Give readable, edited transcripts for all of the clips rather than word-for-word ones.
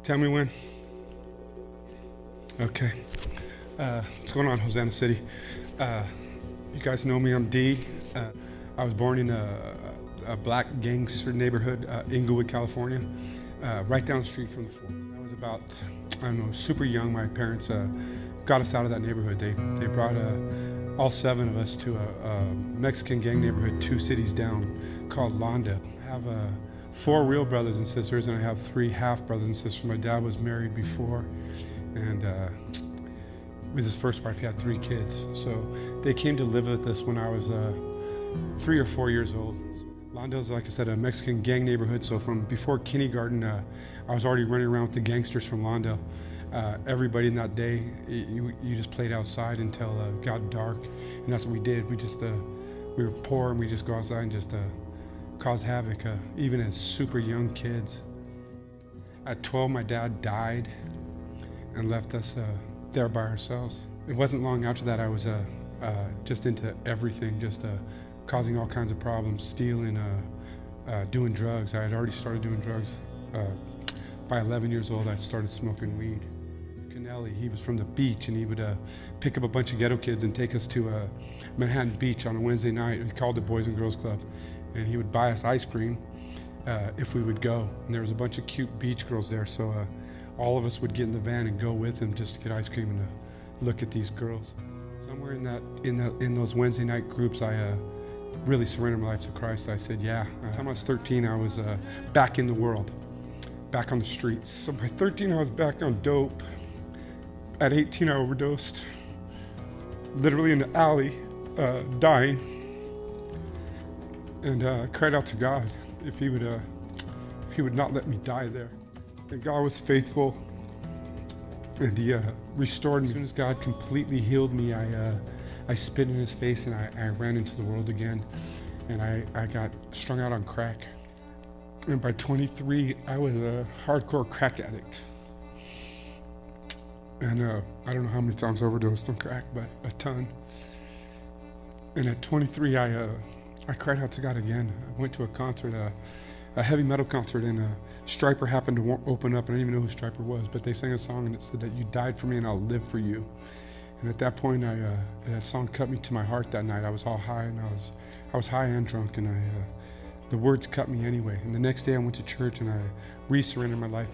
Tell me when. Okay. What's going on, Hosanna City? You guys know me, I'm D. I was born in a black gangster neighborhood, Inglewood, California, right down the street from the fort. I was about, I don't know, super young. My parents got us out of that neighborhood. They brought all 7 of us to a Mexican gang neighborhood 2 cities down called Lawndale. I have 4 real brothers and sisters, and I have 3 half brothers and sisters. My dad was married before, and with his first wife, he had 3 kids. So they came to live with us when I was 3 or 4 years old. Lawndale's, like I said, a Mexican gang neighborhood. So from before kindergarten, I was already running around with the gangsters from Lawndale. Everybody in that day, you just played outside until it got dark, and that's what we did. We were poor, and we just go outside and just cause havoc, even as super young kids. At 12, my dad died and left us there by ourselves. It wasn't long after that I was just into everything, just causing all kinds of problems, stealing, doing drugs. I had already started doing drugs. By 11 years old, I started smoking weed. Kennelly, he was from the beach, and he would pick up a bunch of ghetto kids and take us to Manhattan Beach on a Wednesday night. We called it Boys and Girls Club, and he would buy us ice cream if we would go. And there was a bunch of cute beach girls there, so all of us would get in the van and go with him just to get ice cream and look at these girls. Somewhere in those Wednesday night groups, I really surrendered my life to Christ. I said, yeah. By the time I was 13, I was back in the world, back on the streets. So by 13, I was back on dope. At 18, I overdosed, literally in the alley, dying, and cried out to God if He would not let me die there. And God was faithful, and He restored me. As soon as God completely healed me, I spit in His face, and I ran into the world again, and I got strung out on crack. And by 23, I was a hardcore crack addict. And I don't know how many times I overdosed on crack, but a ton. And at 23, I cried out to God again. I went to a concert, a heavy metal concert, and Stryper happened to open up, and I didn't even know who Stryper was, but they sang a song, and it said that you died for me and I'll live for you. And at that point, that song cut me to my heart that night. I was all high, and I was high and drunk, and the words cut me anyway. And the next day I went to church, and I re-surrendered my life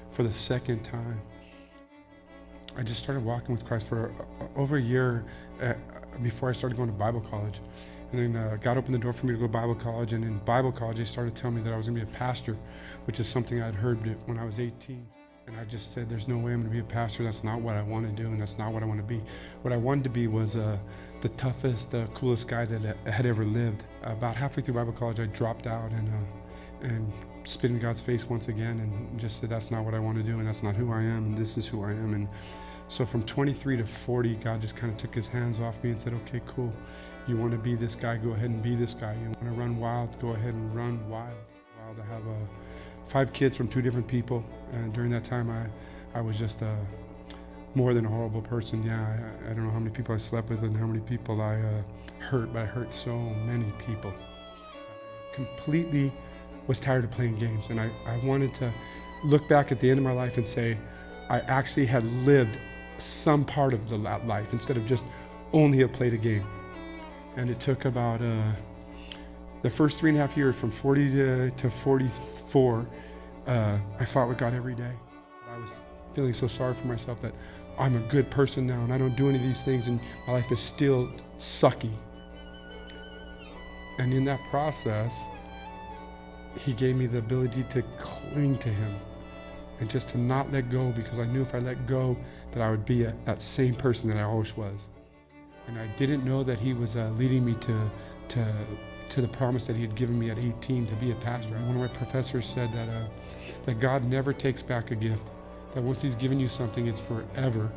for the second time. I just started walking with Christ for over a year before I started going to Bible college. And then God opened the door for me to go to Bible college, and in Bible college they started telling me that I was going to be a pastor, which is something I had heard when I was 18. And I just said, there's no way I'm going to be a pastor. That's not what I want to do, and that's not what I want to be. What I wanted to be was the toughest, coolest guy that had ever lived. About halfway through Bible college, I dropped out and spit in God's face once again and just said, that's not what I want to do, and that's not who I am, and this is who I am. And so from 23 to 40, God just kind of took His hands off me and said, okay, cool. You want to be this guy, go ahead and be this guy. You want to run wild, go ahead and run wild. I have 5 kids from 2 different people, and during that time I was just more than a horrible person. Yeah, I don't know how many people I slept with and how many people I hurt, but I hurt so many people. Completely was tired of playing games, and I wanted to look back at the end of my life and say I actually had lived some part of that life instead of just only have played a game. And it took about the first 3.5 years, from 40 to 44, I fought with God every day. I was feeling so sorry for myself that I'm a good person now and I don't do any of these things, and my life is still sucky. And in that process, He gave me the ability to cling to Him and just to not let go, because I knew if I let go that I would be that same person that I always was. And I didn't know that He was leading me to the promise that He had given me at 18 to be a pastor. One of my professors said that God never takes back a gift, that once He's given you something, it's forever.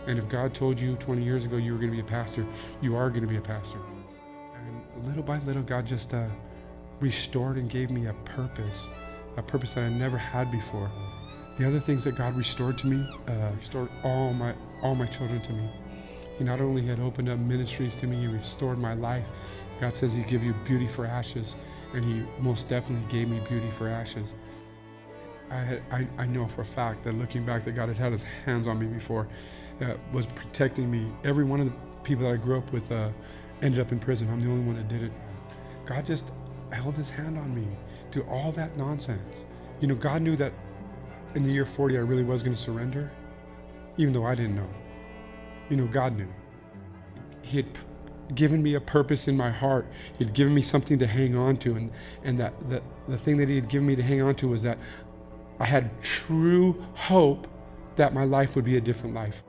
And if God told you 20 years ago you were going to be a pastor, you are going to be a pastor. And little by little, God just restored and gave me a purpose that I never had before. The other things that God restored to me, restored all my children to me. He not only had opened up ministries to me, He restored my life. God says He give you beauty for ashes, and He most definitely gave me beauty for ashes. I know for a fact that looking back that God had had his hands on me before, was protecting me. Every one of the people that I grew up with ended up in prison. I'm the only one that didn't. God just held his hand on me through all that nonsense. You know, God knew that in the year 40 I really was going to surrender, even though I didn't know. You know, God knew. He had given me a purpose in my heart. He had given me something to hang on to, and that the thing that he had given me to hang on to was that I had true hope that my life would be a different life.